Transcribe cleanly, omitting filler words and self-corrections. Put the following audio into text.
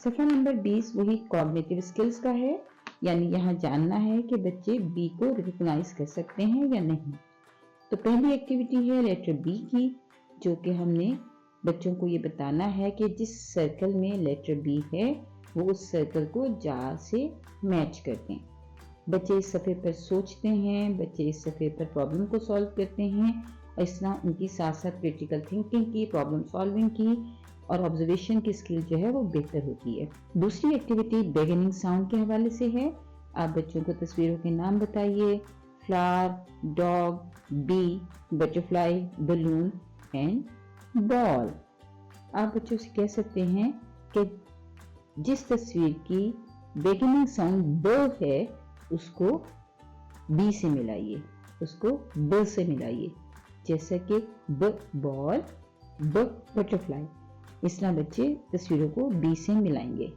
सफ़ा नंबर 20 वही cognitive skills का है, यानी यहाँ जानना है कि बच्चे बी को रिकॉग्नाइज कर सकते हैं या नहीं। तो पहली एक्टिविटी है लेटर बी की, जो कि हमने बच्चों को ये बताना है कि जिस सर्कल में लेटर बी है वो उस सर्कल को जार से मैच करते हैं। बच्चे इस सफ़े पर सोचते हैं, बच्चे इस सफ़े पर प्रॉब्लम को सॉल्व करते हैं, और इस तरह उनकी साथ साथ क्रिटिकल थिंकिंग की, प्रॉब्लम सॉल्विंग की और ऑब्जर्वेशन की स्किल जो है वो बेहतर होती है। दूसरी एक्टिविटी बिगिनिंग साउंड के हवाले से है। आप बच्चों को तस्वीरों के नाम बताइए, flower, dog, bee, butterfly, balloon and ball. आप बच्चों से कह सकते हैं कि जिस तस्वीर की बिगिनिंग साउंड ब है उसको बी से मिलाइए, उसको ब से मिलाइए, जैसे कि ब बॉल, ब बटरफ्लाई। इस तरह बच्चे तस्वीरों को बी से मिलाएंगे।